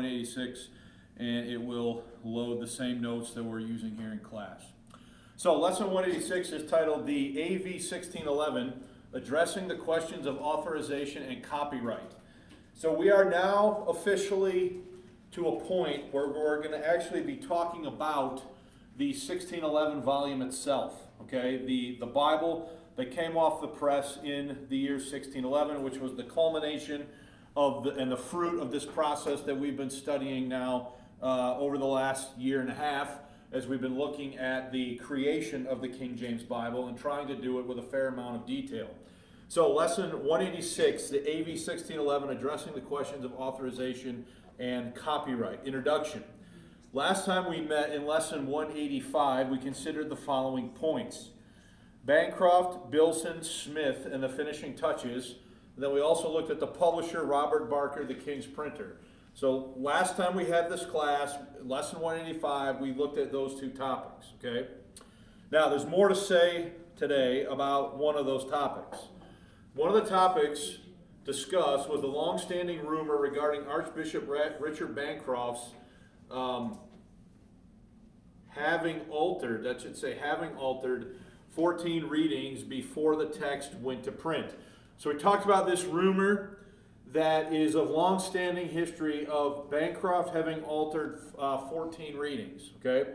186, and it will load the same notes that we're using here in class. So lesson 186 is titled the AV 1611, Addressing the Questions of Authorization and Copyright. So we are now officially to a point where we're going to actually be talking about the 1611 volume itself, okay? The Bible that came off the press in the year 1611, which was the culmination of and the fruit of this process that we've been studying now over the last year and a half, as we've been looking at the creation of the King James Bible and trying to do it with a fair amount of detail. So lesson 186, the AV 1611, Addressing the Questions of Authorization and Copyright. Introduction. Last time we met in lesson 185, we considered the following points: Bancroft, Bilson, Smith, and the finishing touches. And then we also looked at the publisher, Robert Barker, the King's printer. So last time we had this class, lesson 185, we looked at those two topics, okay? Now, there's more to say today about one of those topics. One of the topics discussed was the long-standing rumor regarding Archbishop Richard Bancroft's having altered 14 readings before the text went to print. So we talked about this rumor that is of long-standing history of Bancroft having altered 14 readings, okay?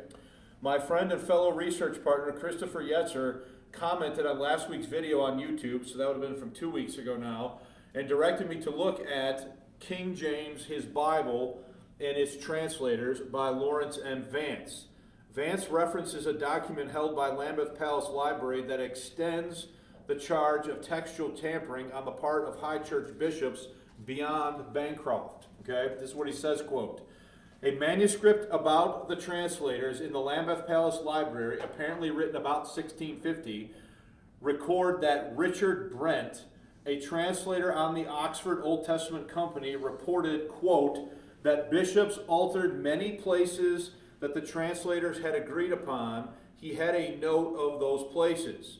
My friend and fellow research partner, Christopher Yetzer, commented on last week's video on YouTube, so that would have been from 2 weeks ago now, and directed me to look at King James, his Bible, and its translators by Lawrence M. Vance. Vance references a document held by Lambeth Palace Library that extends the charge of textual tampering on the part of high church bishops beyond Bancroft. Okay, this is what he says, quote, "A manuscript about the translators in the Lambeth Palace Library, apparently written about 1650, record that Richard Brent, a translator on the Oxford Old Testament Company, reported, quote, that bishops altered many places that the translators had agreed upon. He had a note of those places.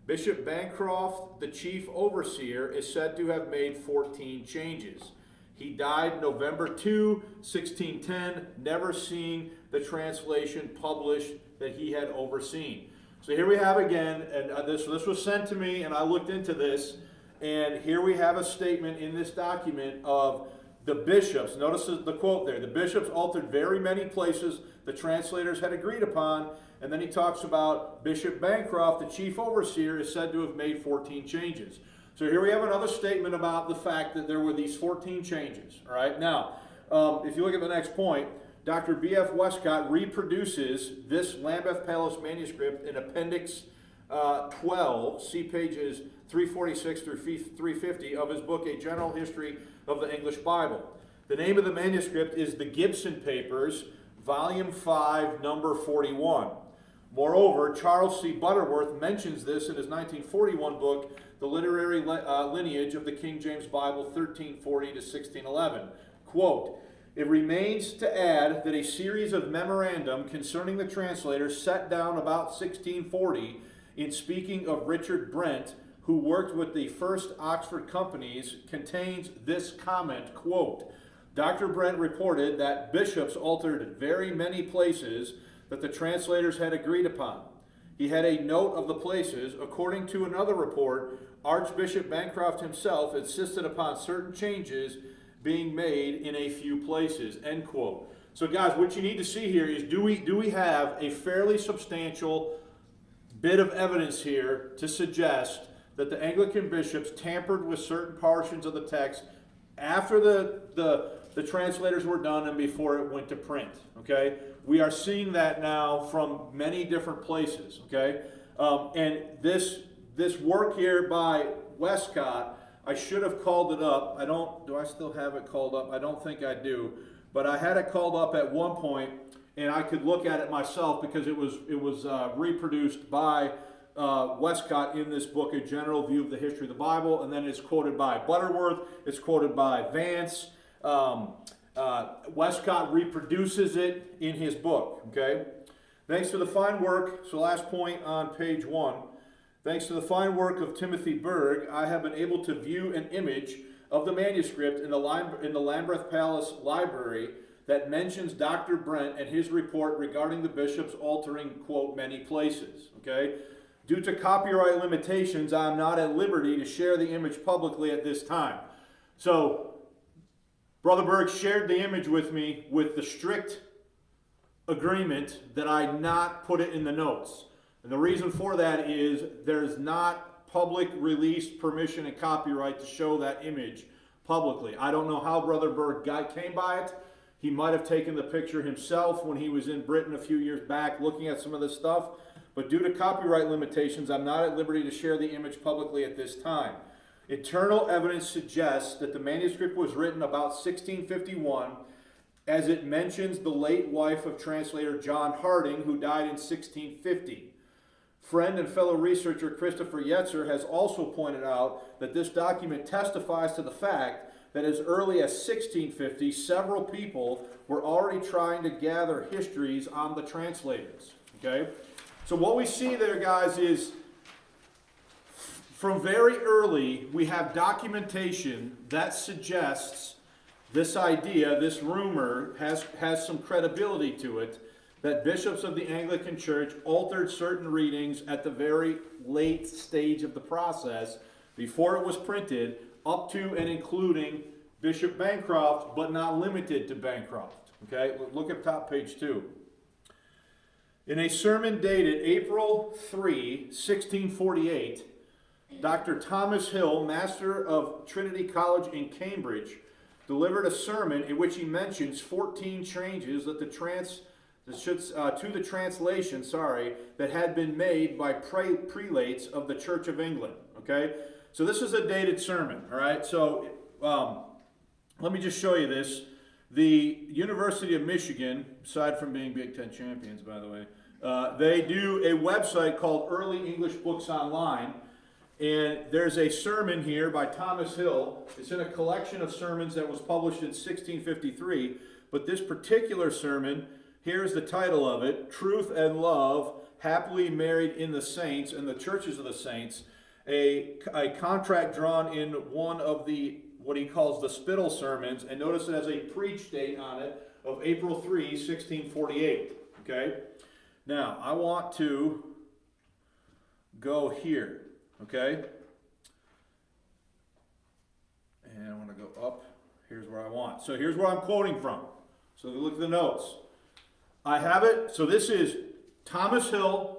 Bishop Bancroft, the chief overseer, is said to have made 14 changes. He died November 2, 1610, never seeing the translation published that he had overseen." So here we have again, and this was sent to me, and I looked into this, and here we have a statement in this document of the bishops. Notice the quote there. The bishops altered very many places the translators had agreed upon. And then he talks about Bishop Bancroft, the chief overseer, is said to have made 14 changes. So here we have another statement about the fact that there were these 14 changes. All right. Now, if you look at the next point, Dr. B.F. Westcott reproduces this Lambeth Palace manuscript in Appendix 12, see pages 346 through 350 of his book, A General History of the English Bible. The name of the manuscript is the Gibson Papers, Volume 5, Number 41. Moreover, Charles C. Butterworth mentions this in his 1941 book, The Literary Lineage of the King James Bible, 1340 to 1611. Quote, "It remains to add that a series of memorandum concerning the translators set down about 1640 in speaking of Richard Brent, who worked with the first Oxford companies, contains this comment, quote, Dr. Brent reported that bishops altered very many places that the translators had agreed upon. He had a note of the places. According to another report, Archbishop Bancroft himself insisted upon certain changes being made in a few places," end quote. So guys, what you need to see here is do we have a fairly substantial bit of evidence here to suggest that the Anglican bishops tampered with certain portions of the text after the translators were done and before it went to print, okay? We are seeing that now from many different places, okay? And this work here by Westcott, I should have called it up. Do I still have it called up? I don't think I do. But I had it called up at one point, and I could look at it myself because it was reproduced by Westcott in this book, A General View of the History of the Bible, and then it's quoted by Butterworth, it's quoted by Vance. Westcott reproduces it in his book, okay? Thanks to the fine work, so last point on page 1, thanks to the fine work of Timothy Berg, I have been able to view an image of the manuscript in the Lambeth Palace Library that mentions Dr. Brent and his report regarding the bishops altering, quote, many places, okay? Due to copyright limitations, I'm not at liberty to share the image publicly at this time. So, Brother Berg shared the image with me with the strict agreement that I not put it in the notes. And the reason for that is there's not public release permission and copyright to show that image publicly. I don't know how Brother Berg came by it. He might have taken the picture himself when he was in Britain a few years back looking at some of this stuff. But due to copyright limitations, I'm not at liberty to share the image publicly at this time. Internal evidence suggests that the manuscript was written about 1651, as it mentions the late wife of translator John Harding, who died in 1650. Friend and fellow researcher Christopher Yetzer has also pointed out that this document testifies to the fact that as early as 1650, several people were already trying to gather histories on the translators. Okay? So what we see there, guys, is from very early, we have documentation that suggests this idea, this rumor, has some credibility to it, that bishops of the Anglican Church altered certain readings at the very late stage of the process, before it was printed, up to and including Bishop Bancroft, but not limited to Bancroft. Okay, look at top page 2. In a sermon dated April 3, 1648, Dr. Thomas Hill, master of Trinity College in Cambridge, delivered a sermon in which he mentions 14 changes that to the translation, that had been made by prelates of the Church of England. Okay, so this is a dated sermon. All right, so let me just show you this. The University of Michigan, aside from being Big Ten champions, by the way, they do a website called Early English Books Online, and there's a sermon here by Thomas Hill. It's in a collection of sermons that was published in 1653, but this particular sermon, here's the title of it: Truth and Love, Happily Married in the Saints and the Churches of the Saints, a contract drawn in one of the, what he calls the Spittle sermons, and notice it has a preach date on it of April 3, 1648. Okay? Now, I want to go here, okay? And I want to go up. Here's where I want. So here's where I'm quoting from. So look at the notes. I have it. So this is Thomas Hill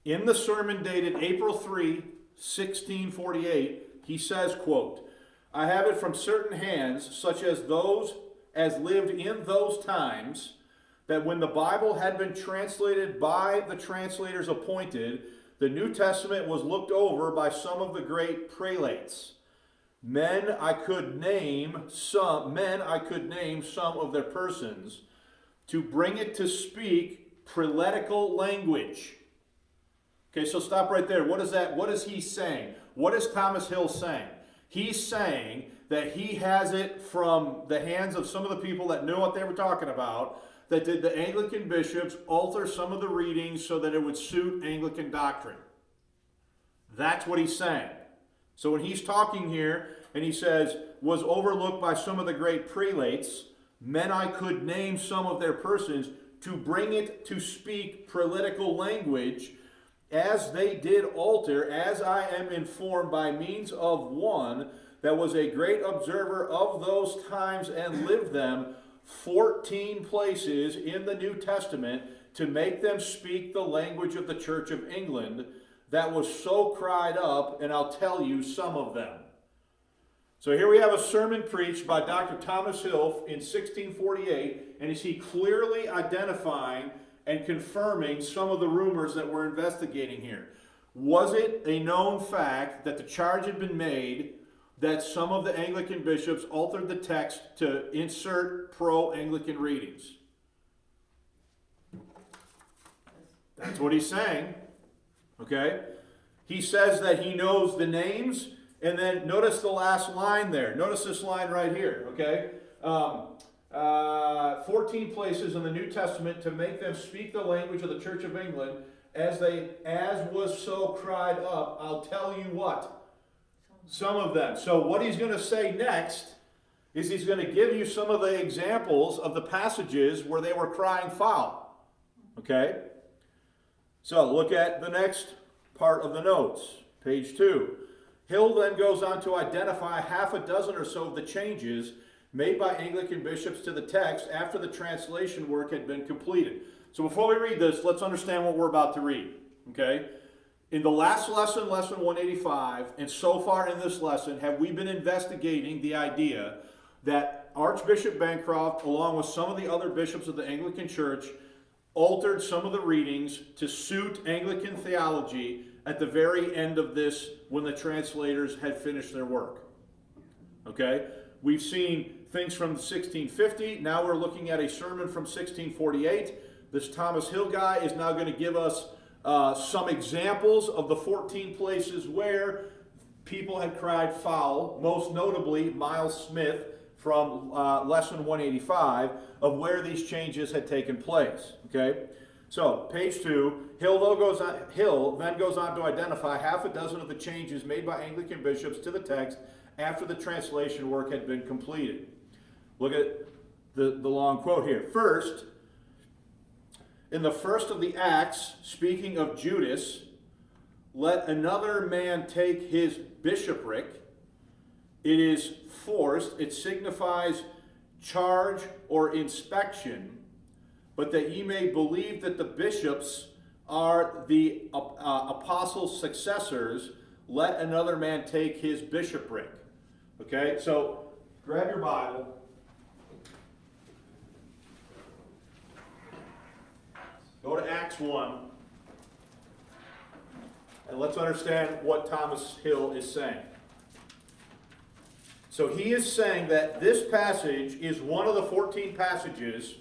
in the sermon dated April 3, 1648. He says, quote, I have it from certain hands, such as those as lived in those times, that when the Bible had been translated by the translators appointed, the New Testament was looked over by some of the great prelates. Men I could name some of their persons, to bring it to speak prelatical language. Okay, so stop right there. What is that? What is he saying? What is Thomas Hill saying? He's saying that he has it from the hands of some of the people that knew what they were talking about, that did the Anglican bishops alter some of the readings so that it would suit Anglican doctrine. That's what he's saying. So when he's talking here and he says, was overlooked by some of the great prelates, men I could name some of their persons, to bring it to speak prelatical language, as they did alter, as I am informed by means of one that was a great observer of those times and lived them, 14 places in the New Testament to make them speak the language of the Church of England that was so cried up, and I'll tell you some of them. So here we have a sermon preached by Dr. Thomas Hill in 1648, and is he clearly identifying and confirming some of the rumors that we're investigating here. Was it a known fact that the charge had been made that some of the Anglican bishops altered the text to insert pro-Anglican readings? That's what he's saying. Okay? He says that he knows the names, and then notice the last line there. Notice this line right here. Okay? 14 places in the New Testament to make them speak the language of the Church of England, as was so cried up. I'll tell you what. Some of them. So what he's going to say next is he's going to give you some of the examples of the passages where they were crying foul. Okay? So look at the next part of the notes, page 2. Hill then goes on to identify half a dozen or so of the changes made by Anglican bishops to the text after the translation work had been completed. So before we read this, let's understand what we're about to read. Okay? In the last lesson, lesson 185, and so far in this lesson, have we been investigating the idea that Archbishop Bancroft, along with some of the other bishops of the Anglican Church, altered some of the readings to suit Anglican theology at the very end of this when the translators had finished their work. Okay? We've seen things from 1650. Now we're looking at a sermon from 1648. This Thomas Hill guy is now going to give us some examples of the 14 places where people had cried foul, most notably Miles Smith from lesson 185, of where these changes had taken place. Okay? So, page 2, Hill then goes on to identify half a dozen of the changes made by Anglican bishops to the text after the translation work had been completed. Look at the long quote here. First, in the first of the Acts, speaking of Judas, let another man take his bishopric. It is forced. It signifies charge or inspection, but that ye may believe that the bishops are the apostles' successors, let another man take his bishopric. Okay, so grab your Bible. Go to Acts 1. And let's understand what Thomas Hill is saying. So he is saying that this passage is one of the 14 passages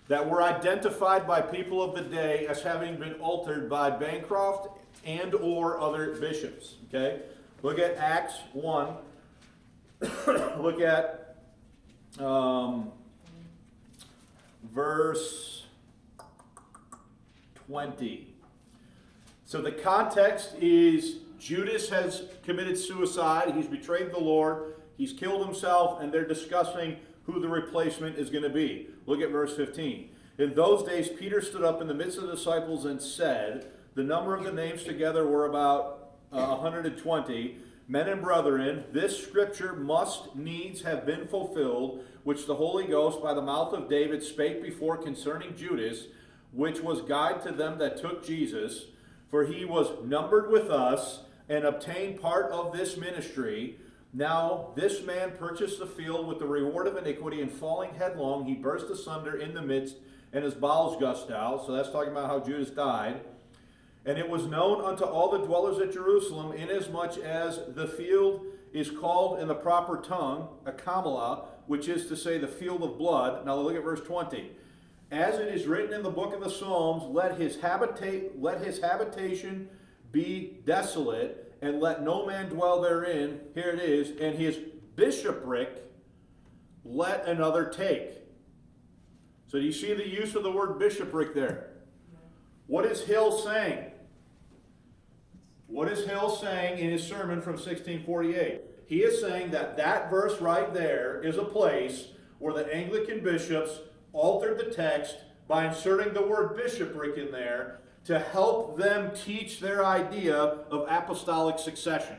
that were identified by people of the day as having been altered by Bancroft and or other bishops. Okay? Look at Acts 1. Look at verse 20. So the context is Judas has committed suicide. He's betrayed the Lord. He's killed himself, and they're discussing who the replacement is going to be. Look at verse 15. In those days, Peter stood up in the midst of the disciples and said, the number of the names together were about 120. Men and brethren, this scripture must needs have been fulfilled, which the Holy Ghost by the mouth of David spake before concerning Judas, which was guide to them that took Jesus. For he was numbered with us and obtained part of this ministry. Now this man purchased the field with the reward of iniquity, and falling headlong, he burst asunder in the midst, and his bowels gushed out. So that's talking about how Judas died. And it was known unto all the dwellers at Jerusalem, inasmuch as the field is called in the proper tongue, Akamala, which is to say the field of blood. Now look at verse 20. As it is written in the book of the Psalms, let his habitation be desolate, and let no man dwell therein. Here it is. And his bishopric let another take. So do you see the use of the word bishopric there? What is Hill saying? What is Hill saying in his sermon from 1648? He is saying that that verse right there is a place where the Anglican bishops altered the text by inserting the word bishopric in there to help them teach their idea of apostolic succession.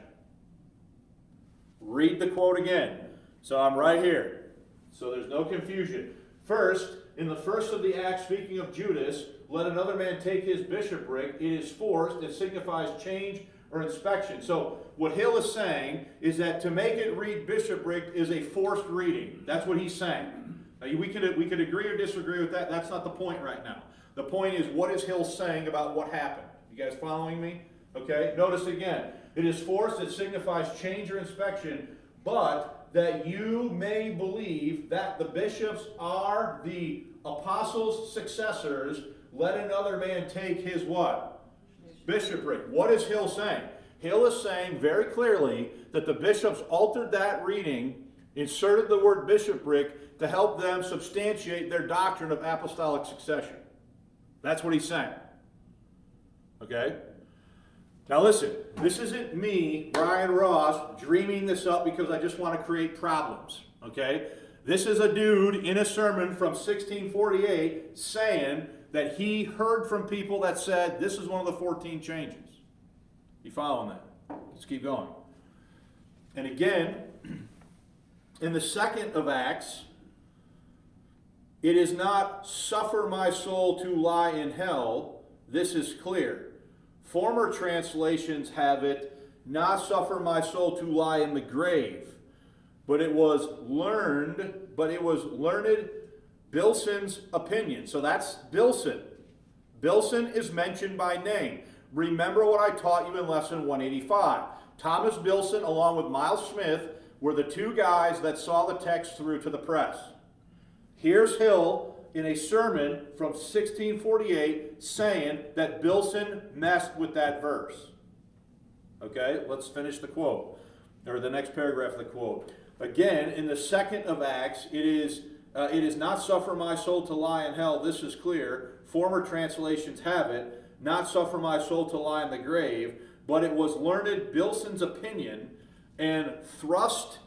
Read the quote again. So I'm right here. So there's no confusion. First, in the first of the Acts, speaking of Judas, let another man take his bishopric. It is forced. It signifies change or inspection. So what Hill is saying is that to make it read bishopric is a forced reading. That's what he's saying. Now, we could agree or disagree with that. That's not the point right now. The point is, what is Hill saying about what happened? You guys following me? Okay. Notice again. It is forced. It signifies change or inspection, but that you may believe that the bishops are the apostles' successors. Let another man take his what? Bishopric. What is Hill saying? Hill is saying very clearly that the bishops altered that reading, inserted the word bishopric to help them substantiate their doctrine of apostolic succession. That's what he's saying. Okay? Now listen, this isn't me, Brian Ross, dreaming this up because I just want to create problems. Okay? This is a dude in a sermon from 1648 saying that he heard from people that said this is one of the 14 changes. You following that? Let's keep going. And again, in the second of Acts, it is not suffer my soul to lie in hell. This is clear. Former translations have it, not suffer my soul to lie in the grave. But it was learned Bilson's opinion. So that's Bilson. Bilson is mentioned by name. Remember what I taught you in lesson 185. Thomas Bilson, along with Miles Smith, were the two guys that saw the text through to the press. Here's Hill in a sermon from 1648 saying that Bilson messed with that verse. Okay, let's finish the quote, or the next paragraph of the quote. Again, in the second of Acts, it is not suffer my soul to lie in hell. This is clear. Former translations have it, not suffer my soul to lie in the grave. But it was learned Bilson's opinion and thrust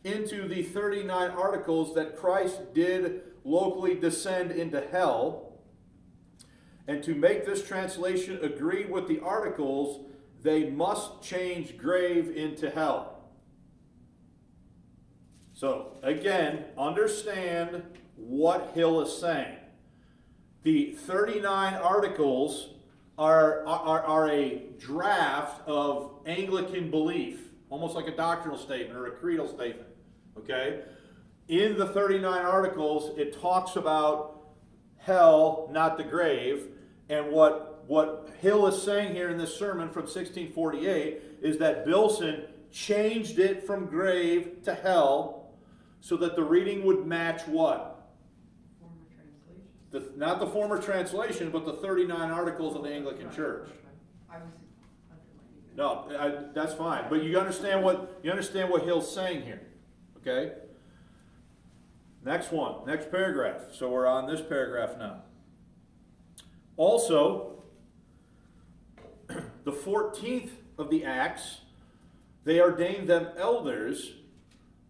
into the 39 articles that Christ did locally descend into hell. And to make this translation agree with the articles, they must change grave into hell. So, again, understand what Hill is saying. The 39 articles are a draft of Anglican belief, almost like a doctrinal statement or a creedal statement. Okay? In the 39 articles, it talks about hell, not the grave. And what Hill is saying here in this sermon from 1648 is that Bilson changed it from grave to hell so that the reading would match what? Not the former translation, but the 39 articles of the Anglican Church. No, that's fine. But you understand what Hill's saying here. Okay? Next one, next paragraph. So we're on this paragraph now. Also, the 14th of the Acts, they ordained them elders.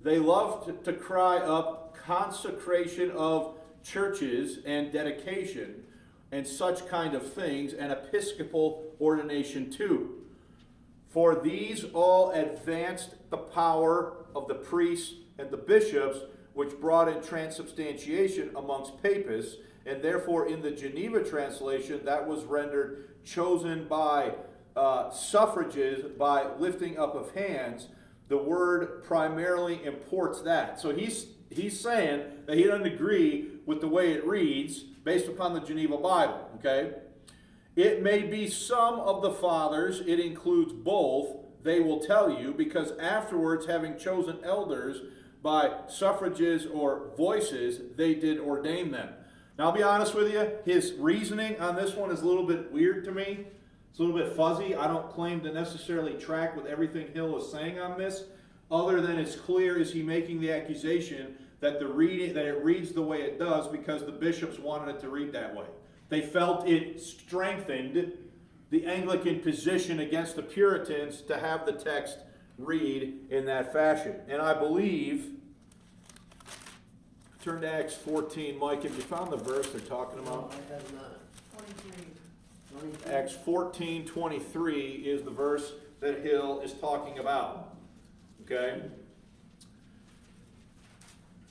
They loved to cry up consecration of churches and dedication and such kind of things, and episcopal ordination too. For these all advanced the power of the priests and the bishops, which brought in transubstantiation amongst papists, and therefore in the Geneva translation that was rendered chosen by suffrages by lifting up of hands. The word primarily imports that. So he's saying that he doesn't agree with the way it reads based upon the Geneva Bible, okay? It may be some of the fathers, it includes both, they will tell you, because afterwards, having chosen elders by suffrages or voices, they did ordain them. Now, I'll be honest with you, his reasoning on this one is a little bit weird to me. It's a little bit fuzzy. I don't claim to necessarily track with everything Hill is saying on this, other than it's clear is he making the accusation that it reads the way it does because the bishops wanted it to read that way. They felt it strengthened the Anglican position against the Puritans to have the text read in that fashion. And I believe, turn to Acts 14. Mike, have you found the verse they're talking about? No, I have not. 23. Acts 14:23 is the verse that Hill is talking about. Okay?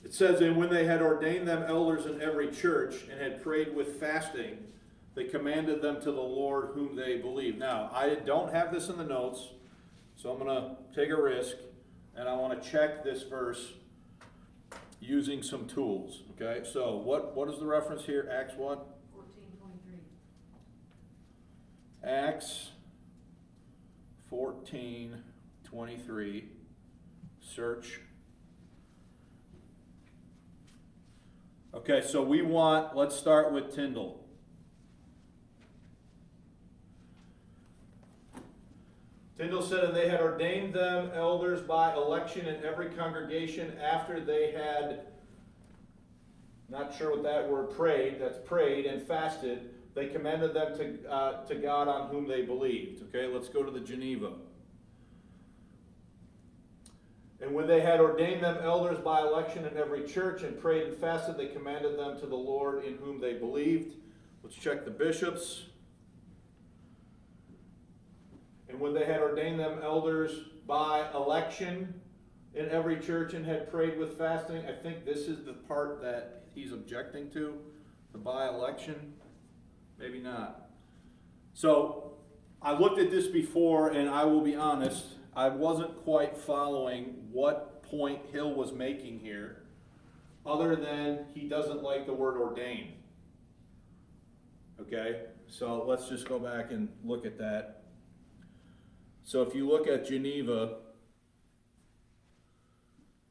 It says, and when they had ordained them elders in every church and had prayed with fasting, they commanded them to the Lord whom they believed. Now, I don't have this in the notes, so I'm going to take a risk, and I want to check this verse using some tools. Okay, so what is the reference here? Acts what? 14:23. Acts 14:23. Search. Okay, so let's start with Tyndall. Tyndall said, and they had ordained them elders by election in every congregation after they had, not sure what that word, prayed and fasted. They commended them to God on whom they believed. Okay, let's go to the Geneva. And when they had ordained them elders by election in every church and prayed and fasted, they commended them to the Lord in whom they believed. Let's check the bishops. And when they had ordained them elders by election in every church and had prayed with fasting, I think this is the part that he's objecting to, the by election. Maybe not. So I looked at this before, and I will be honest, I wasn't quite following what point Hill was making here, other than he doesn't like the word ordain. Okay, so let's just go back and look at that. So if you look at Geneva,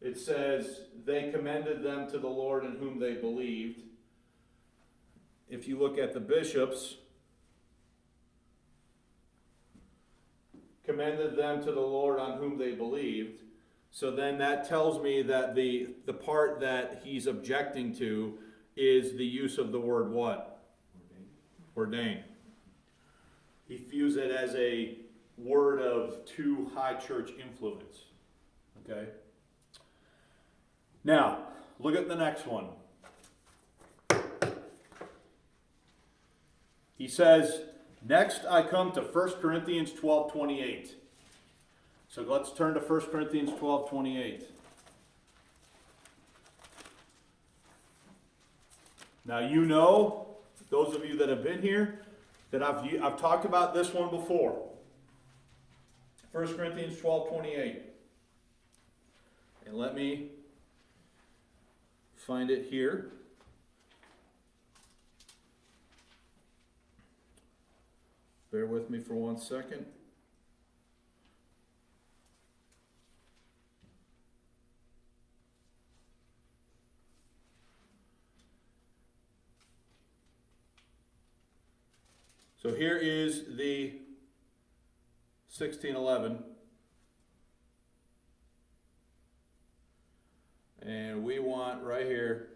it says, they commended them to the Lord in whom they believed. If you look at the bishops, commended them to the Lord on whom they believed. So then that tells me that the part that he's objecting to is the use of the word what? Ordain. He views it as a word of too high church influence. Okay? Now, look at the next one. He says, next I come to 1 Corinthians 12:28. So let's turn to 1 Corinthians 12:28. Now you know, those of you that have been here, that I've talked about this one before. 1 Corinthians 12:28. And let me find it here. Bear with me for 1 second. So here is the 1611. And we want right here,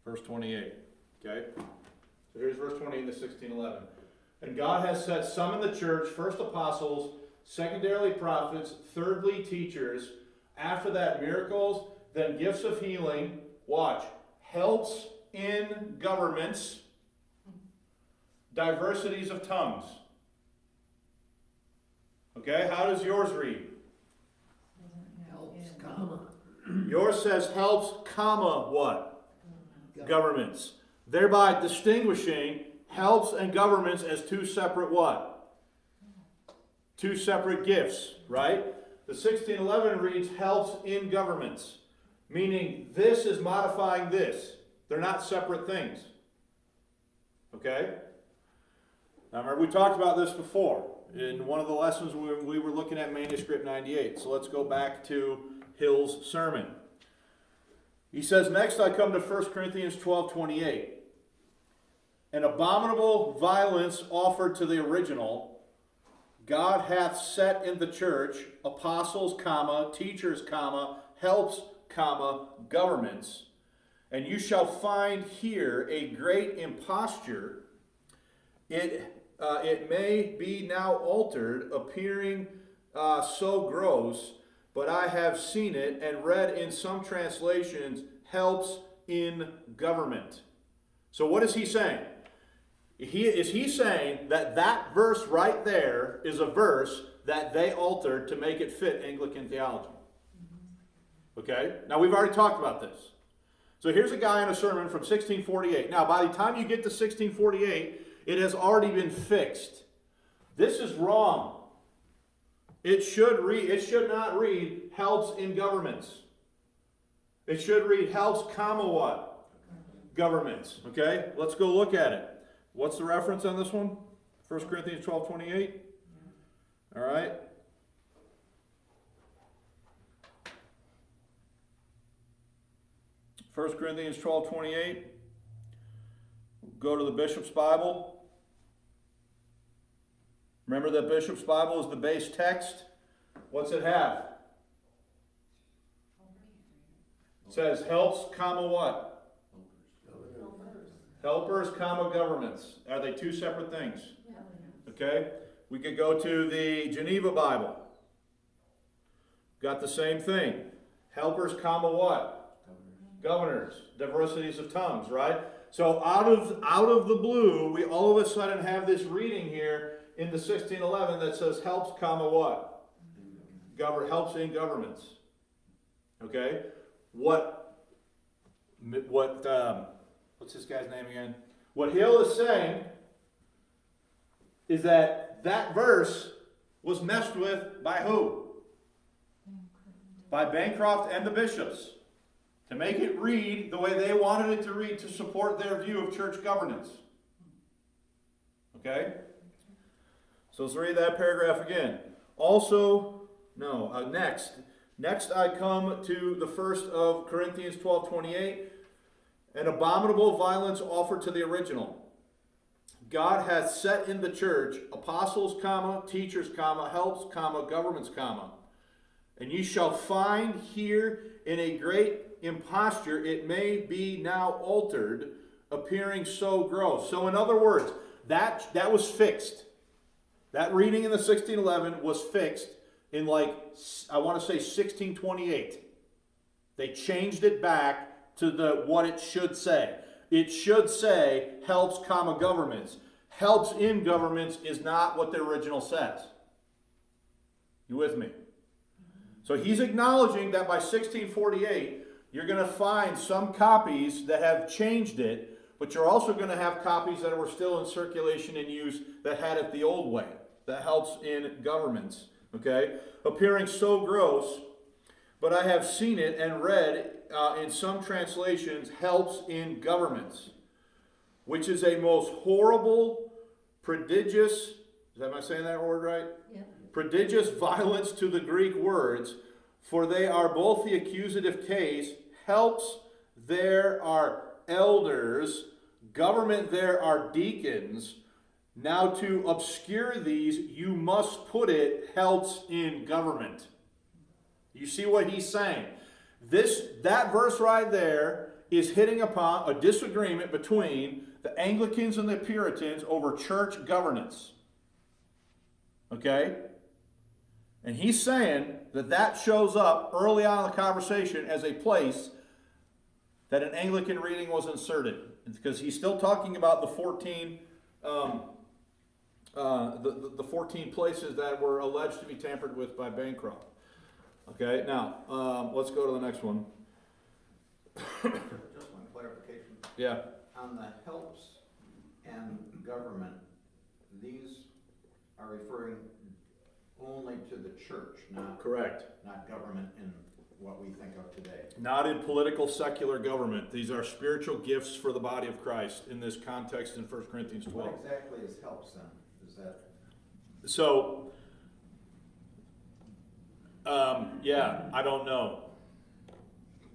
verse 28. Okay? So here's verse 28 in the 1611. And God has set some in the church, first apostles, secondarily prophets, thirdly teachers, after that miracles, then gifts of healing, watch, helps in governments, diversities of tongues. Okay, how does yours read? Helps, comma. Yours says helps, comma, what? Governments. Thereby distinguishing helps and governments as two separate what? Two separate gifts, right? The 1611 reads helps in governments, meaning this is modifying this. They're not separate things. Okay? Now remember, we talked about this before in one of the lessons when we were looking at manuscript 98. So let's go back to Hill's sermon. He says, next I come to 1 Corinthians 12:28. An abominable violence offered to the original, God hath set in the church apostles, comma, teachers, comma, helps, comma, governments. And you shall find here a great imposture. It may be now altered, appearing so gross, but I have seen it and read in some translations, helps in government. So what is he saying? Is he saying that that verse right there is a verse that they altered to make it fit Anglican theology? Okay? Now we've already talked about this. So here's a guy in a sermon from 1648. Now by the time you get to 1648, it has already been fixed. This is wrong. It should not read helps in governments. It should read helps, comma, what? Governments. Okay? Let's go look at it. What's the reference on this one? 1 Corinthians 12:28. All right. First Corinthians 12:28. Go to the Bishop's Bible. Remember that Bishop's Bible is the base text. What's it have? It says helps, comma, what? Helpers, comma, governments. Are they two separate things? Okay. We could go to the Geneva Bible. got the same thing. Helpers, comma, what? Governors. Diversities of tongues, right? So out of the blue, we all of a sudden have this reading here in the 1611 that says helps, comma, what? Helps in governments. Okay? What's this guy's name again? What Hill is saying is that verse was messed with by who? By Bancroft and the bishops, to make it read the way they wanted it to read to support their view of church governance. Okay? So let's read that paragraph again. Also, next I come to the 1st of Corinthians 12:28. An abominable violence offered to the original. God hath set in the church apostles, comma, teachers, comma, helps, comma, governments, comma. And ye shall find here in a great imposture it may be now altered, appearing so gross. So in other words, that was fixed. That reading in the 1611 was fixed in I want to say 1628. They changed it back to what it should say. It should say helps, comma, governments. Helps in governments is not what the original says. You with me? So he's acknowledging that by 1648, you're going to find some copies that have changed it, but you're also going to have copies that were still in circulation and use that had it the old way. That helps in governments. Okay? Appearing so gross, but I have seen it and read in some translations, helps in governments, which is a most horrible, prodigious, am I saying that word right? Yep. Prodigious violence to the Greek words, for they are both the accusative case. Helps, there are elders. Government, there are deacons. Now to obscure these, you must put it, helps in government. You see what he's saying? That verse right there is hitting upon a disagreement between the Anglicans and the Puritans over church governance. Okay? And he's saying that shows up early on in the conversation as a place that an Anglican reading was inserted. Because he's still talking about the 14 the 14 places that were alleged to be tampered with by Bancroft. Okay, now, let's go to the next one. Just one clarification. Yeah. On the helps and government, these are referring only to the church, not Correct. Not government in what we think of today. Not in political secular government. These are spiritual gifts for the body of Christ in this context in 1 Corinthians 12. What exactly is helps then? Is that... So, yeah, I don't know.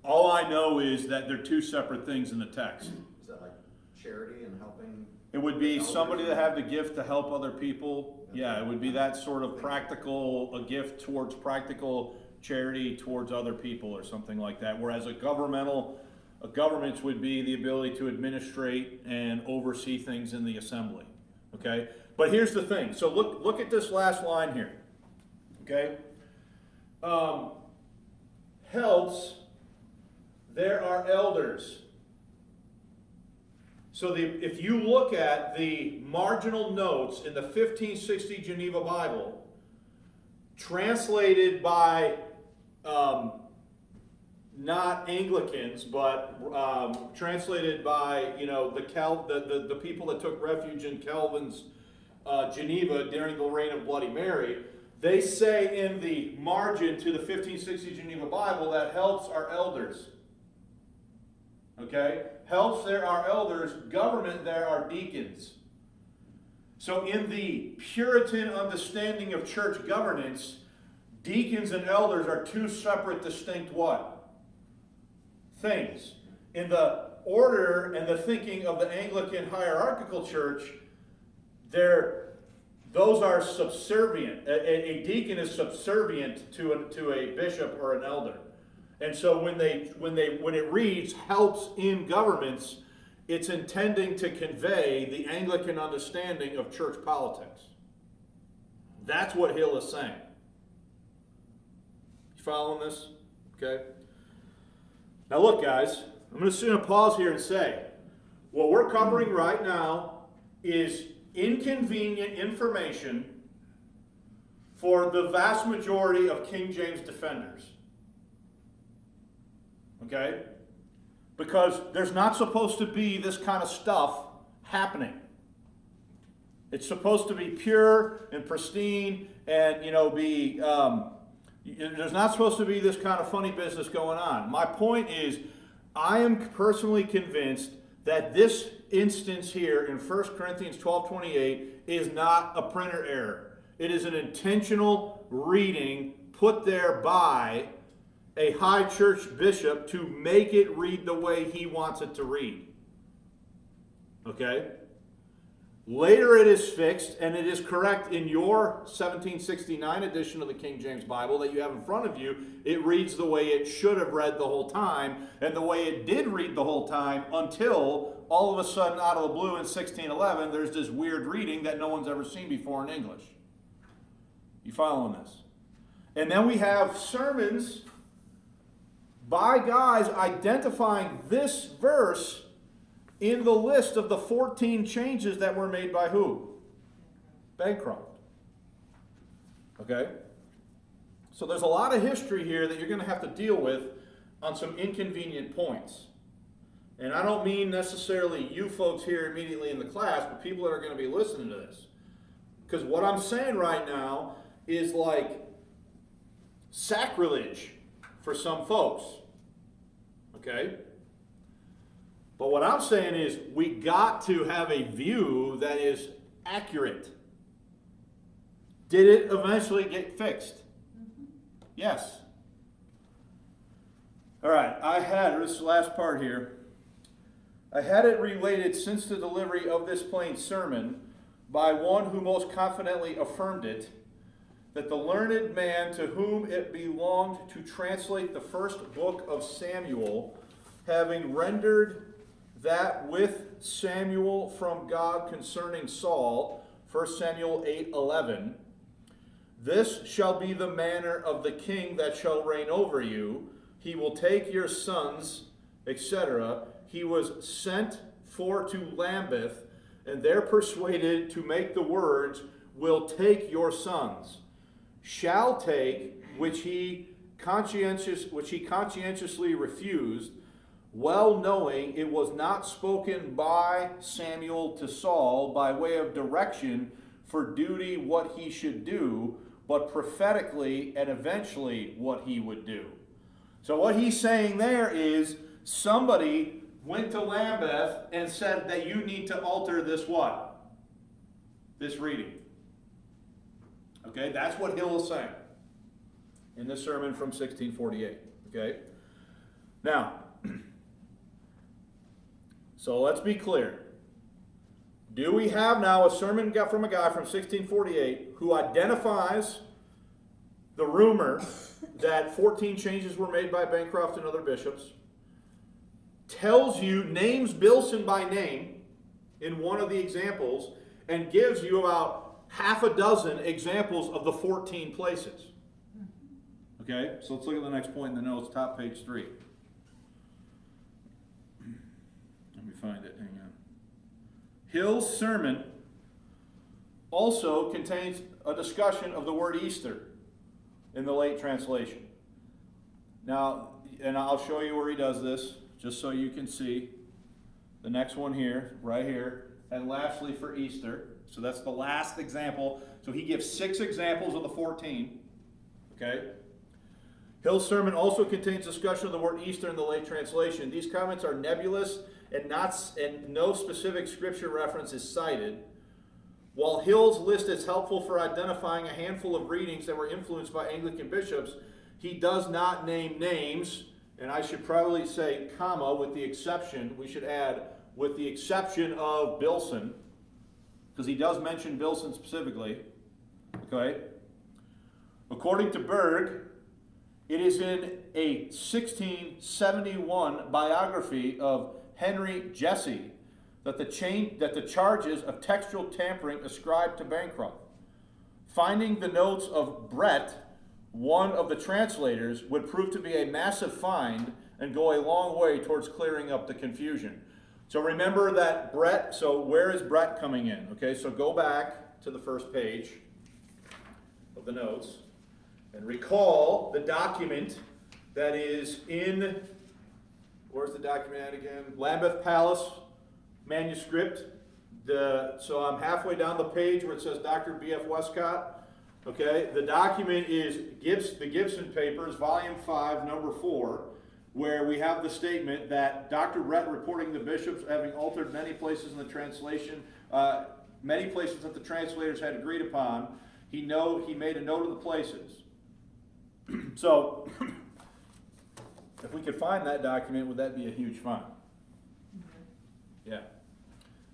All I know is that they're two separate things in the text. Is that like charity and helping? It would be somebody that have the gift to help other people. Yeah, it would be that sort of a gift towards practical charity towards other people or something like that. Whereas a government would be the ability to administrate and oversee things in the assembly. Okay? But here's the thing. So look at this last line here. Okay? Helps, there are elders. So if you look at the marginal notes in the 1560 Geneva Bible, translated by not Anglicans, but translated by the people that took refuge in Calvin's Geneva during the reign of Bloody Mary, they say in the margin to the 1560 Geneva Bible that helps are elders. Okay? Helps, there are elders. Government, there are deacons. So in the Puritan understanding of church governance, deacons and elders are two separate, distinct what? Things. In the order and the thinking of the Anglican hierarchical church, those are subservient. A deacon is subservient to a bishop or an elder. And so when it reads helps in governments, it's intending to convey the Anglican understanding of church politics. That's what Hill is saying. You following this? Okay. Now look, guys, I'm just going to pause here and say, what we're covering right now is inconvenient information for the vast majority of King James defenders. Okay? Because there's not supposed to be this kind of stuff happening. It's supposed to be pure and pristine and, there's not supposed to be this kind of funny business going on. My point is, I am personally convinced that this instance here in 1 Corinthians 12:28 is not a printer error. It is an intentional reading put there by a high church bishop to make it read the way he wants it to read. Okay? Later it is fixed, and it is correct in your 1769 edition of the King James Bible that you have in front of you. It reads the way it should have read the whole time, and the way it did read the whole time until all of a sudden, out of the blue in 1611, there's this weird reading that no one's ever seen before in English. You following this? And then we have sermons by guys identifying this verse in the list of the 14 changes that were made by who? Bancroft. Okay? So there's a lot of history here that you're going to have to deal with on some inconvenient points. And I don't mean necessarily you folks here immediately in the class, but people that are going to be listening to this. Because what I'm saying right now is like sacrilege for some folks. Okay? But what I'm saying is we got to have a view that is accurate. Did it eventually get fixed? Yes. All right, this last part here. I had it related since the delivery of this plain sermon by one who most confidently affirmed it, that the learned man to whom it belonged to translate the first book of Samuel, having rendered that with Samuel from God concerning Saul, 1 Samuel 8:11, this shall be the manner of the king that shall reign over you. He will take your sons, etc. He was sent for to Lambeth, and there persuaded to make the words, will take your sons, shall take, which he conscientiously refused, well knowing it was not spoken by Samuel to Saul by way of direction for duty what he should do, but prophetically and eventually what he would do. So what he's saying there is somebody went to Lambeth and said that you need to alter this what? This reading. Okay, that's what Hill is saying in this sermon from 1648. Okay? Now, so let's be clear. Do we have now a sermon from a guy from 1648 who identifies the rumor that 14 changes were made by Bancroft and other bishops, tells you, names Bilson by name in one of the examples, and gives you about half a dozen examples of the 14 places? Okay, so let's look at the next point in the notes, top page 3. Let me find it, hang on. Hill's sermon also contains a discussion of the word Easter in the late translation. Now, and I'll show you where he does this, just so you can see. The next one here, right here, and lastly for Easter. So that's the last example. So he gives 6 examples of the 14. Okay? Hill's sermon also contains discussion of the word Easter in the late translation. These comments are nebulous and no specific scripture reference is cited. While Hill's list is helpful for identifying a handful of readings that were influenced by Anglican bishops, he does not name names, and I should probably say comma with the exception, we should add, with the exception of Bilson, because he does mention Bilson specifically. Okay? According to Berg, it is in a 1671 biography of Henry Jesse that the charges of textual tampering ascribed to Bancroft. Finding the notes of Brett one of the translators would prove to be a massive find and go a long way towards clearing up the confusion. So remember that Brett, so where is Brett coming in? Okay, so go back to the first page of the notes and recall the document that is in, where's the document at again? Lambeth Palace manuscript. So I'm halfway down the page where it says Dr. B.F. Westcott. Okay, the document is the Gibson Papers, Volume 5, Number 4, where we have the statement that Dr. Brett reporting the bishops having altered many places in the translation, many places that the translators had agreed upon. He made a note of the places. So, if we could find that document, would that be a huge find? Yeah.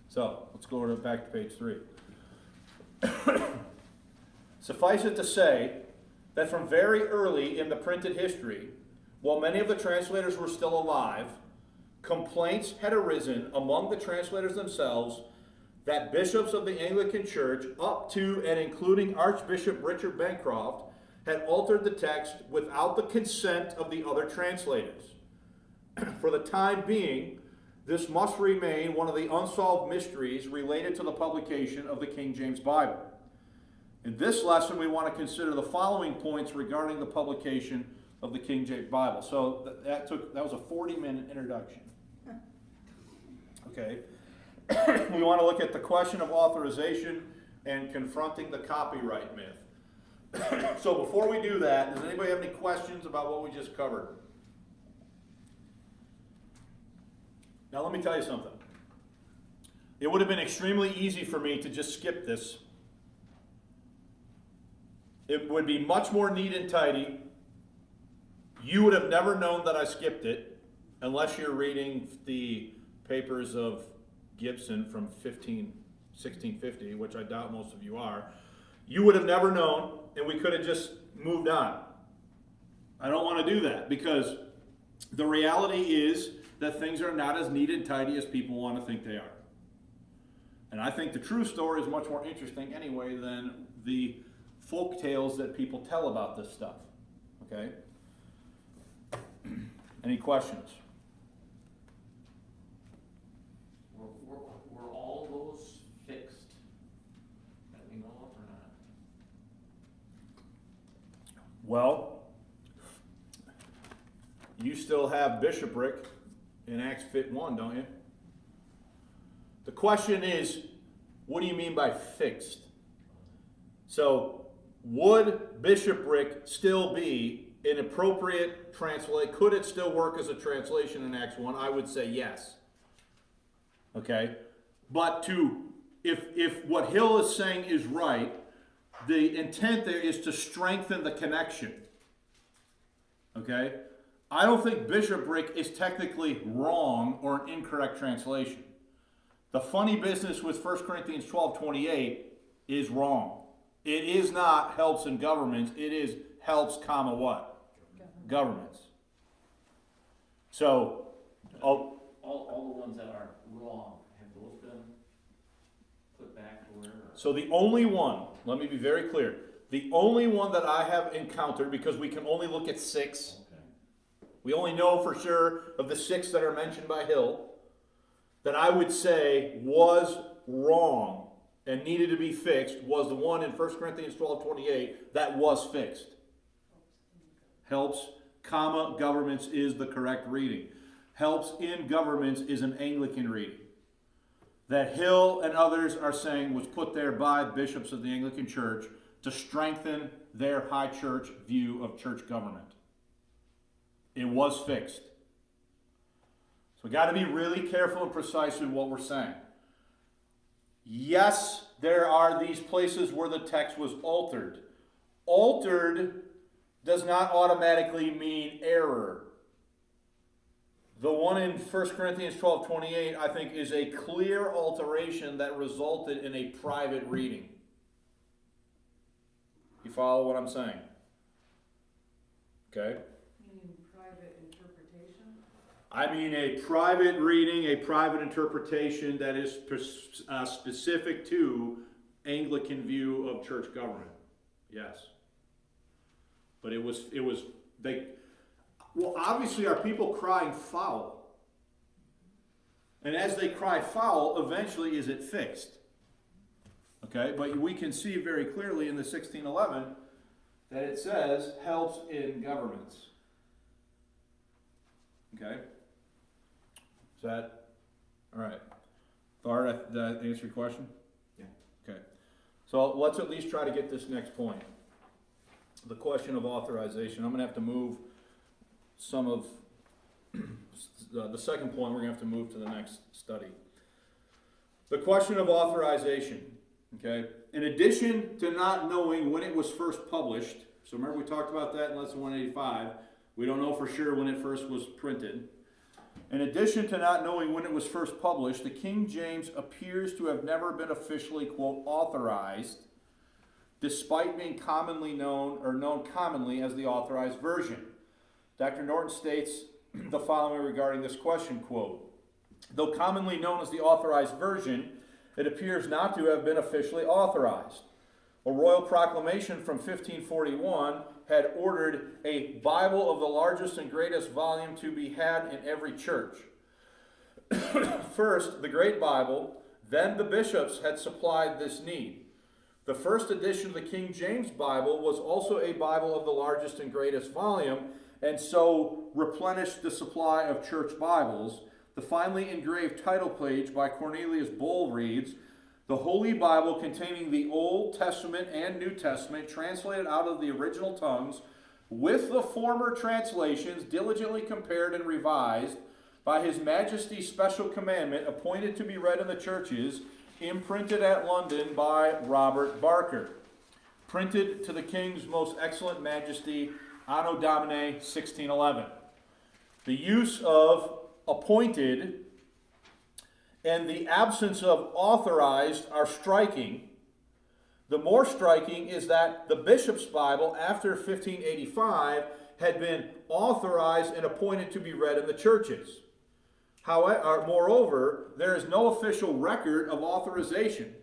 So, let's go back to page 3. Suffice it to say that from very early in the printed history, while many of the translators were still alive, complaints had arisen among the translators themselves that bishops of the Anglican Church, up to and including Archbishop Richard Bancroft, had altered the text without the consent of the other translators. For the time being, this must remain one of the unsolved mysteries related to the publication of the King James Bible. In this lesson, we want to consider the following points regarding the publication of the King James Bible. So that was a 40-minute introduction. Okay. We want to look at the question of authorization and confronting the copyright myth. So before we do that, does anybody have any questions about what we just covered? Now let me tell you something. It would have been extremely easy for me to just skip this. It would be much more neat and tidy. You would have never known that I skipped it unless you're reading the papers of Gibson from 1650, which I doubt most of you are. You would have never known, and we could have just moved on. I don't want to do that because the reality is that things are not as neat and tidy as people want to think they are. And I think the true story is much more interesting anyway than the folk tales that people tell about this stuff. Okay? Any questions? Were all those fixed that we know of or not? Well, you still have bishopric in Acts 1, don't you? The question is, what do you mean by fixed? So, would bishopric still be an appropriate translation? Could it still work as a translation in Acts 1? I would say yes. Okay? But if what Hill is saying is right, the intent there is to strengthen the connection. Okay? I don't think bishopric is technically wrong or an incorrect translation. The funny business with 1 Corinthians 12:28 is wrong. It is not helps in governments. It is helps, comma, what? Governments. So, all the ones that are wrong, have those been put back to where? So the only one, let me be very clear, the only one that I have encountered, because we can only look at 6, we only know for sure of the 6 that are mentioned by Hill, that I would say was wrong and needed to be fixed, was the one in 1 Corinthians 12:28 that was fixed. Helps, comma, governments is the correct reading. Helps in governments is an Anglican reading. That Hill and others are saying was put there by bishops of the Anglican Church to strengthen their high church view of church government. It was fixed. So we got to be really careful and precise in what we're saying. Yes, there are these places where the text was altered. Altered does not automatically mean error. The one in 1 Corinthians 12:28, I think, is a clear alteration that resulted in a private reading. You follow what I'm saying? Okay? You mean private interpretation? I mean a private reading, a private interpretation that is specific to Anglican view of church government. Yes. But obviously our people crying foul. And as they cry foul, eventually is it fixed. Okay, but we can see very clearly in the 1611 that it says helps in governments. Okay? Is that all right? Bart, did that answer your question? Yeah. Okay. So let's at least try to get this next point. The question of authorization. I'm going to have to move some of the second point. We're going to have to move to the next study. The question of authorization. Okay. In addition to not knowing when it was first published, so remember we talked about that in lesson 185. We don't know for sure when it first was printed. In addition to not knowing when it was first published, the King James appears to have never been officially, quote, authorized, despite being commonly known, or known commonly as the authorized version. Dr. Norton states the following regarding this question, quote, though commonly known as the authorized version, it appears not to have been officially authorized. A royal proclamation from 1541 had ordered a Bible of the largest and greatest volume to be had in every church. First, the Great Bible, then the bishops had supplied this need. The first edition of the King James Bible was also a Bible of the largest and greatest volume, and so replenished the supply of church Bibles. The finely engraved title page by Cornelius Bull reads, the Holy Bible containing the Old Testament and New Testament translated out of the original tongues with the former translations diligently compared and revised by His Majesty's special commandment appointed to be read in the churches, imprinted at London by Robert Barker. Printed to the King's most excellent Majesty, Anno Domini 1611. The use of appointed and the absence of authorized are striking. The more striking is that the Bishop's Bible after 1585 had been authorized and appointed to be read in the churches. However, moreover, there is no official record of authorization.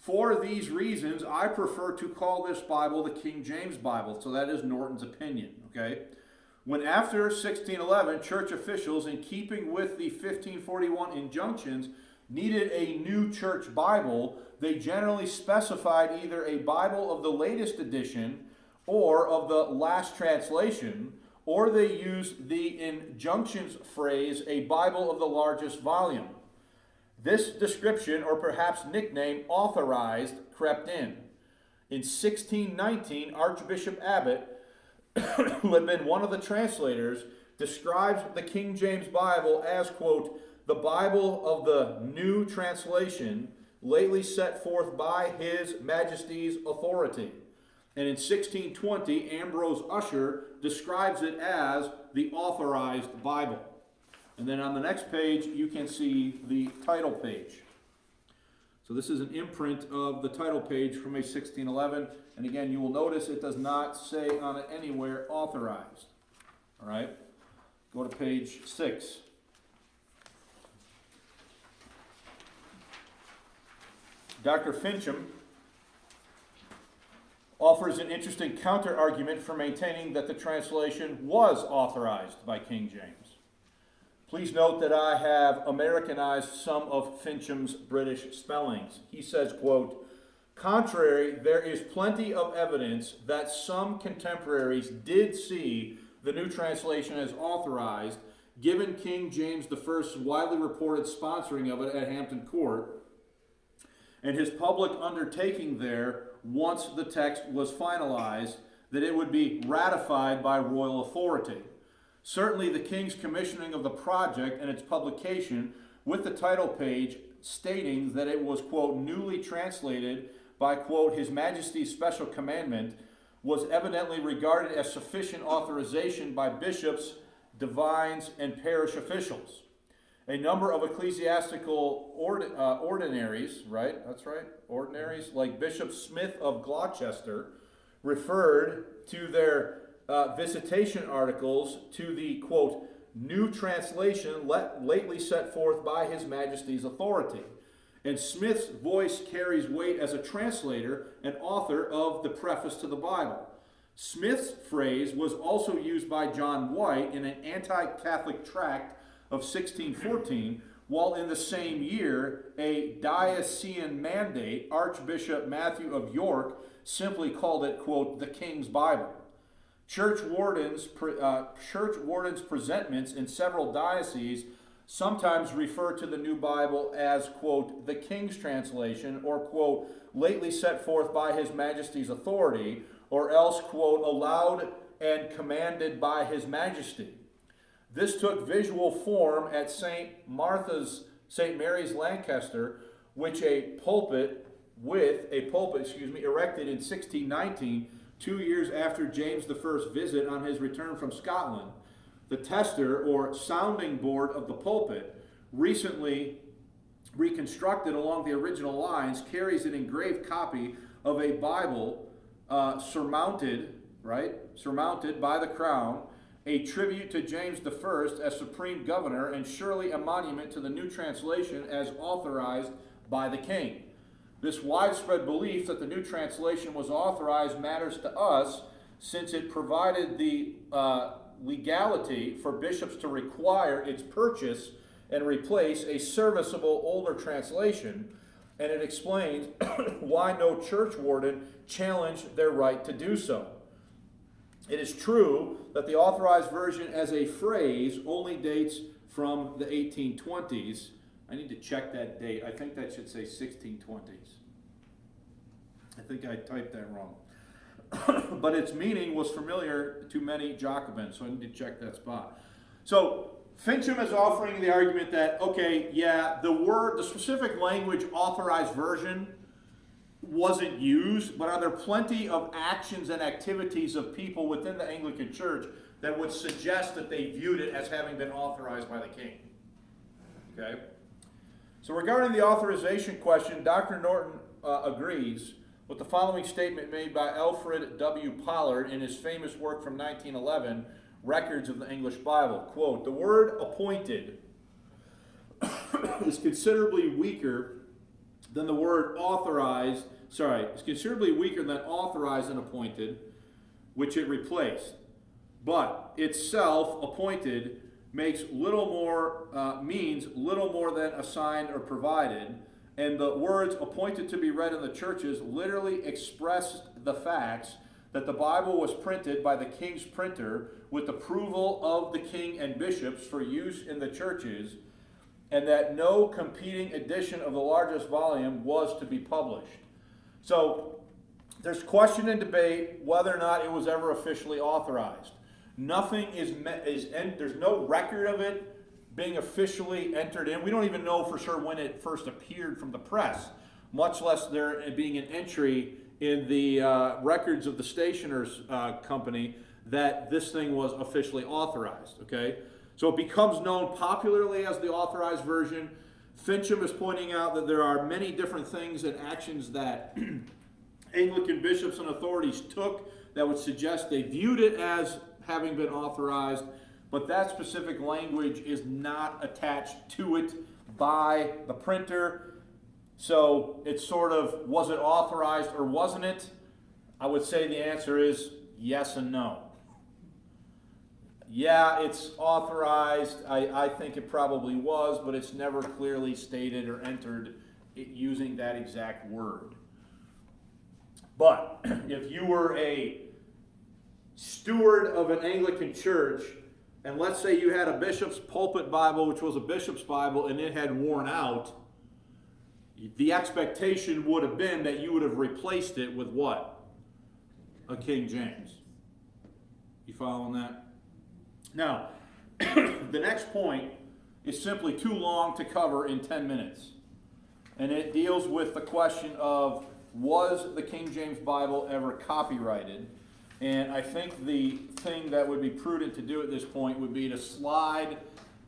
For these reasons, I prefer to call this Bible the King James Bible. So that is Norton's opinion, okay? When after 1611, church officials, in keeping with the 1541 injunctions, needed a new church Bible, they generally specified either a Bible of the latest edition or of the last translation, or they used the injunctions phrase, a Bible of the largest volume. This description, or perhaps nickname, authorized, crept in. In 1619, Archbishop Abbott, who had been one of the translators, describes the King James Bible as, quote, the Bible of the new translation, lately set forth by His Majesty's authority. And in 1620, Ambrose Usher describes it as the authorized Bible. And then on the next page, you can see the title page. So this is an imprint of the title page from a 1611. And again, you will notice it does not say on it anywhere authorized. All right? Go to page 6. Dr. Fincham offers an interesting counter-argument for maintaining that the translation was authorized by King James. Please note that I have Americanized some of Fincham's British spellings. He says, quote, contrary, there is plenty of evidence that some contemporaries did see the new translation as authorized, given King James I's widely reported sponsoring of it at Hampton Court, and his public undertaking there, once the text was finalized, that it would be ratified by royal authority. Certainly the King's commissioning of the project and its publication with the title page stating that it was, quote, newly translated by, quote, His Majesty's special commandment was evidently regarded as sufficient authorization by bishops, divines, and parish officials. A number of ecclesiastical ordinaries, right? That's right, ordinaries, like Bishop Smith of Gloucester, referred to their visitation articles to the, quote, new translation lately set forth by His Majesty's authority. And Smith's voice carries weight as a translator and author of the preface to the Bible. Smith's phrase was also used by John White in an anti-Catholic tract of 1614, while in the same year, a diocesan mandate, Archbishop Matthew of York simply called it, quote, the King's Bible. Church wardens' presentments in several dioceses sometimes refer to the New Bible as, quote, the King's translation, or, quote, lately set forth by His Majesty's authority, or else, quote, allowed and commanded by His Majesty. This took visual form at St. Mary's, Lancaster, which a pulpit erected in 1619, 2 years after James I's visit on his return from Scotland. The tester, or sounding board of the pulpit, recently reconstructed along the original lines, carries an engraved copy of a Bible surmounted by the crown, a tribute to James I as Supreme Governor, and surely a monument to the new translation as authorized by the King. This widespread belief that the new translation was authorized matters to us, since it provided the legality for bishops to require its purchase and replace a serviceable older translation, and it explains why no church warden challenged their right to do so. It is true that the authorized version as a phrase only dates from the 1820s. I need to check that date. I think that should say 1620s. I think I typed that wrong. But its meaning was familiar to many Jacobins, so I need to check that spot. So Fincham is offering the argument that, okay, yeah, the specific language authorized version wasn't used, but are there plenty of actions and activities of people within the Anglican Church that would suggest that they viewed it as having been authorized by the King? Okay? So regarding the authorization question, Dr. Norton agrees with the following statement made by Alfred W. Pollard in his famous work from 1911, Records of the English Bible. Quote, the word appointed is considerably weaker than the word authorized, it's considerably weaker than authorized and appointed, which it replaced. But itself, appointed, means little more than assigned or provided, and the words appointed to be read in the churches literally expressed the facts that the Bible was printed by the King's printer with approval of the King and bishops for use in the churches, and that no competing edition of the largest volume was to be published. So there's question and debate whether or not it was ever officially authorized. There's no record of it being officially entered in. We don't even know for sure when it first appeared from the press, much less there being an entry in the records of the stationer's company that this thing was officially authorized, okay? So it becomes known popularly as the authorized version. Fincham is pointing out that there are many different things and actions that Anglican bishops and authorities took that would suggest they viewed it as having been authorized, but that specific language is not attached to it by the printer. So it's sort of, was it authorized or wasn't it? I would say the answer is yes and no. Yeah, it's authorized. I think it probably was, but it's never clearly stated or entered using that exact word. But if you were a steward of an Anglican church, and let's say you had a bishop's pulpit Bible, which was a bishop's Bible, and it had worn out, the expectation would have been that you would have replaced it with what? A King James. You following that? Now, the next point is simply too long to cover in 10 minutes. And it deals with the question of, was the King James Bible ever copyrighted? And I think the thing that would be prudent to do at this point would be to slide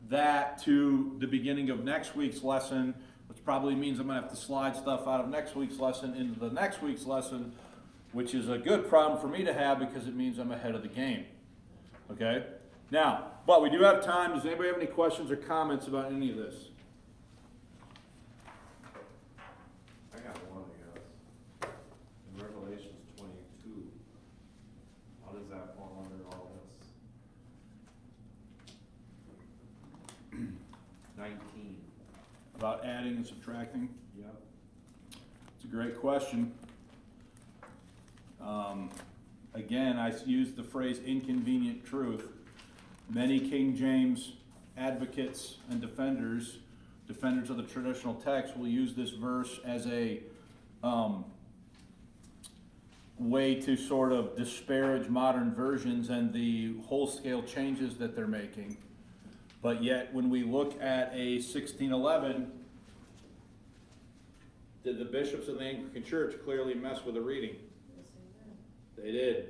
that to the beginning of next week's lesson, which probably means I'm going to have to slide stuff out of next week's lesson into the next week's lesson, which is a good problem for me to have because it means I'm ahead of the game. Okay? Now, but we do have time. Does anybody have any questions or comments about any of this? I got one, I guess. In Revelations 22, 19. About adding and subtracting? Yep. It's a great question. Again, I used the phrase inconvenient truth. Many King James advocates and defenders of the traditional text will use this verse as a way to sort of disparage modern versions and the whole-scale changes that they're making. But yet, when we look at a 1611, did the bishops of the Anglican Church clearly mess with the reading? Yes, they They did.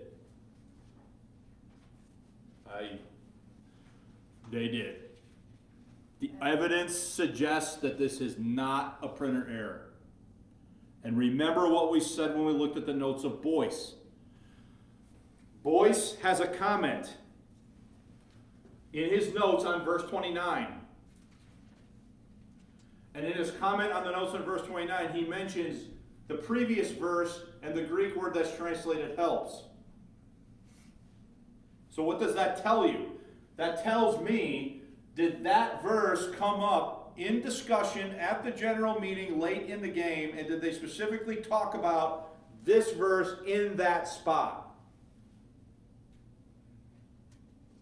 They did. The evidence suggests that this is not a printer error. And remember what we said when we looked at the notes of Boyce. Boyce has a comment in his notes on verse 29. And in his comment on the notes on verse 29, he mentions the previous verse and the Greek word that's translated helps. So what does that tell you? That tells me, did that verse come up in discussion at the general meeting late in the game, and did they specifically talk about this verse in that spot?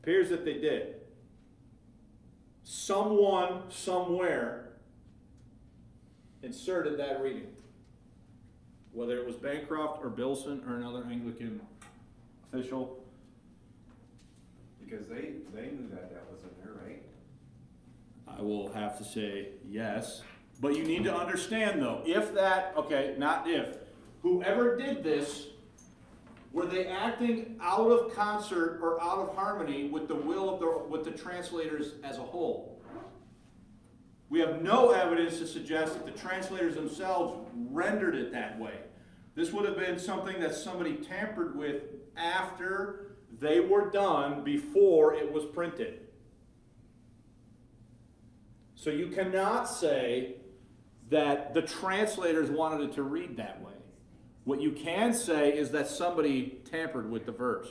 Appears that they did. Someone, somewhere, inserted that reading. Whether it was Bancroft or Bilson or another Anglican official. Because they knew that was in there, right? I will have to say yes. But you need to understand though, if that, okay, not if, whoever did this, were they acting out of concert or out of harmony with the will of with the translators as a whole? We have no evidence to suggest that the translators themselves rendered it that way. This would have been something that somebody tampered with after they were done, before it was printed. So you cannot say that the translators wanted it to read that way. What you can say is that somebody tampered with the verse.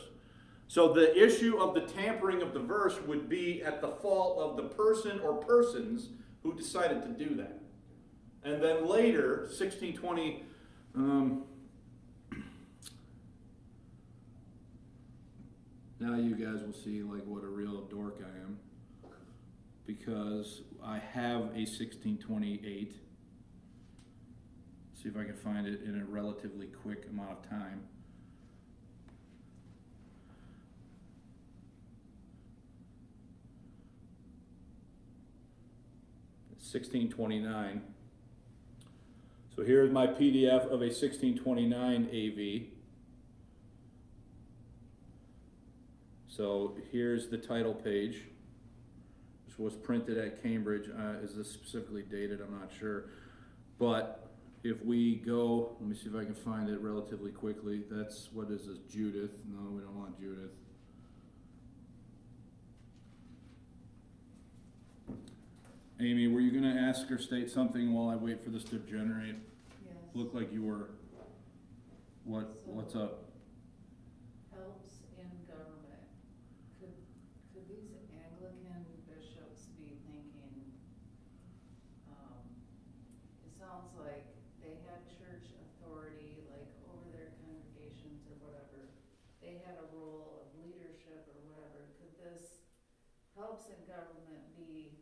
So the issue of the tampering of the verse would be at the fault of the person or persons who decided to do that. And then later, 1620, now you guys will see like what a real dork I am, because I have a 1628. See if I can find it in a relatively quick amount of time. It's 1629. So here's my PDF of a 1629 AV. So here's the title page. This was printed at Cambridge. Is this specifically dated? I'm not sure. But if we go, let me see if I can find it relatively quickly. That's, what is this, Judith? No, we don't want Judith. Amy, were you going to ask or state something while I wait for this to generate? Yes. Looked like you were. What's up? Helps in government. Could these Anglican bishops be thinking, it sounds like they had church authority, like over their congregations or whatever. They had a role of leadership or whatever. Could this helps in government be,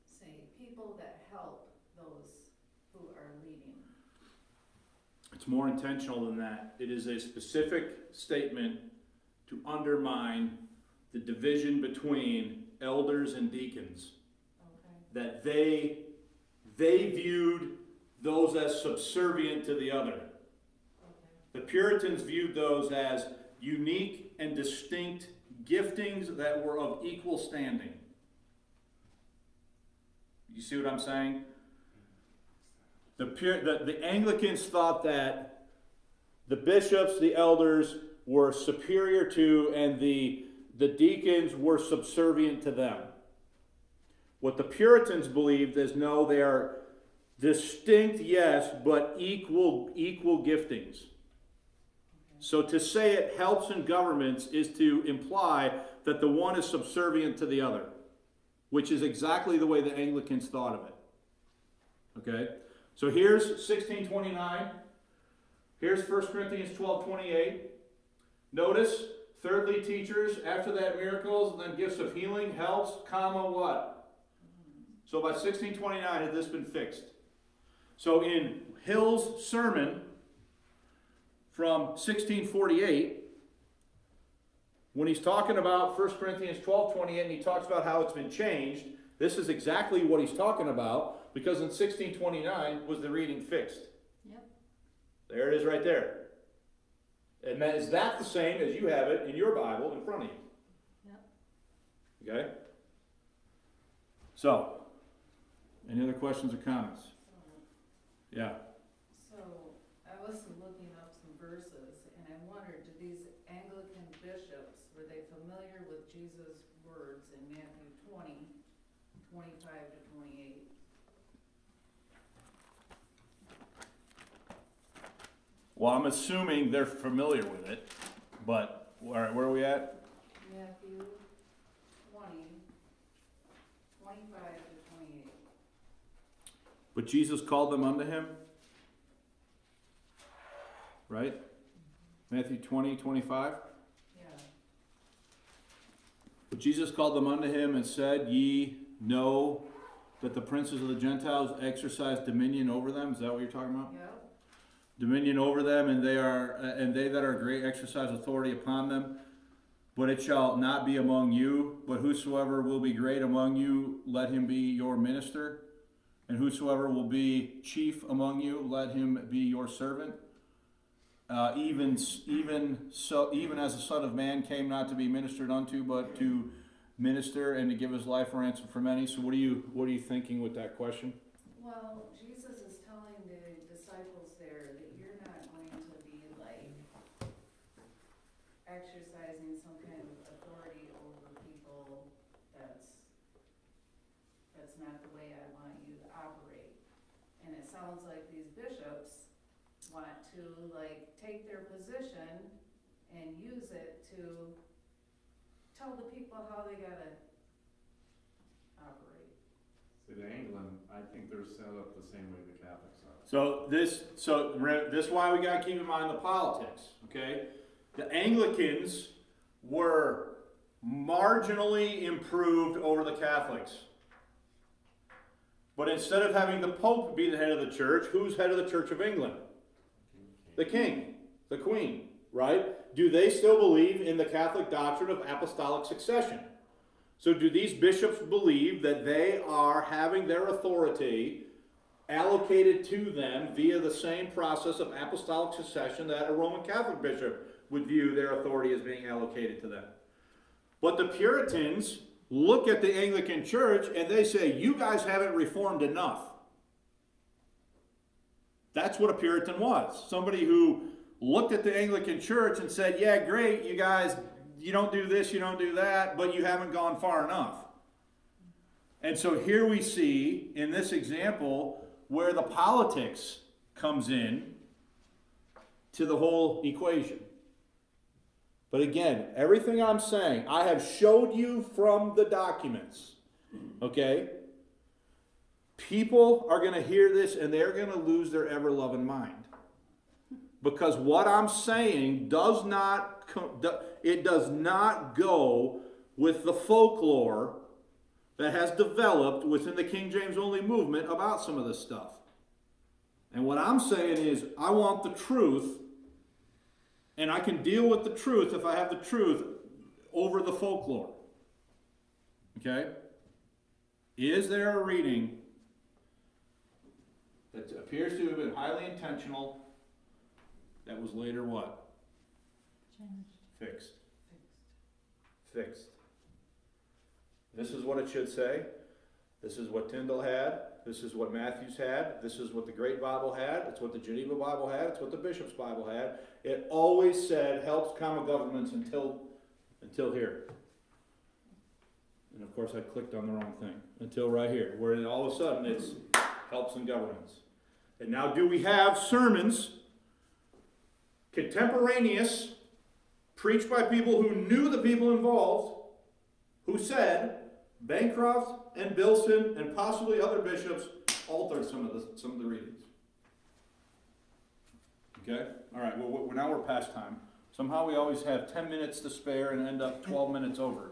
say, people that help those who are leading? It's more intentional than that. It is a specific statement to undermine the division between elders and deacons. Okay. That they viewed those as subservient to the other. Okay. The Puritans viewed those as unique and distinct giftings that were of equal standing. You see what I'm saying? The Anglicans thought that the bishops, the elders, were superior to, and the deacons were subservient to them. What the Puritans believed is, no, they are distinct, yes, but equal giftings. So to say it helps in governments is to imply that the one is subservient to the other. which is exactly the way the Anglicans thought of it. Okay? So here's 1629. Here's 1 Corinthians 12:28. Notice, thirdly, teachers, after that miracles, and then gifts of healing, helps, comma, what? So by 1629 had this been fixed. So in Hill's sermon from 1648, when he's talking about 1 Corinthians 12:28 and he talks about how it's been changed, this is exactly what he's talking about, because in 1629 was the reading fixed. Yep. There it is right there. And that, is that the same as you have it in your Bible in front of you? Yep. Okay? So, any other questions or comments? Yeah. So, I was looking up some verses, and I wondered, do these Anglican bishops, were they familiar with Jesus' words in Matthew 20:25 to 28? Well, I'm assuming they're familiar with it, but where are we at? Matthew 20:25 to 28. But Jesus called them unto him. Right? Matthew 20:25. Yeah. But Jesus called them unto him and said, Ye know that the princes of the Gentiles exercise dominion over them. Is that what you're talking about? Yep. Dominion over them, and they that are great exercise authority upon them. But it shall not be among you, but whosoever will be great among you, let him be your minister. And whosoever will be chief among you, let him be your servant. Even as the Son of Man came not to be ministered unto, but to minister and to give his life a ransom for many. So what are you thinking with that question? Well, Jesus is telling the disciples there that you're not going to be like exercising some kind of authority over people. That's not the way I want you to operate. And it sounds like these bishops want to like take their position and use it to tell the people how they gotta operate. See, the England, I think they're set up the same way the Catholics are. So this is why we got to keep in mind the politics, okay? The Anglicans were marginally improved over the Catholics. But instead of having the Pope be the head of the church, who's head of the Church of England? The king, the queen, right? Do they still believe in the Catholic doctrine of apostolic succession? So do these bishops believe that they are having their authority allocated to them via the same process of apostolic succession that a Roman Catholic bishop would view their authority as being allocated to them? But the Puritans look at the Anglican Church and they say, you guys haven't reformed enough. That's what a Puritan was. Somebody who looked at the Anglican Church and said, yeah, great, you guys, you don't do this, you don't do that, but you haven't gone far enough. And so here we see, in this example, where the politics comes in to the whole equation. But again, everything I'm saying, I have showed you from the documents. Okay? People are going to hear this and they're going to lose their ever-loving mind. Because what I'm saying does not go with the folklore that has developed within the King James only movement about some of this stuff. And what I'm saying is, I want the truth, and I can deal with the truth if I have the truth over the folklore. Okay? Is there a reading that appears to have been highly intentional that was later what? Changed. Fixed. Fixed. This is what it should say. This is what Tyndale had. This is what Matthews had. This is what the Great Bible had. It's what the Geneva Bible had. It's what the Bishop's Bible had. It always said helps common governments until here. And of course I clicked on the wrong thing. Until right here, where all of a sudden it's helps and governments. And now do we have sermons contemporaneous, preached by people who knew the people involved, who said, Bancroft and Bilson and possibly other bishops altered some of the readings. Okay? All right, well, now we're past time. Somehow we always have 10 minutes to spare and end up 12 minutes over.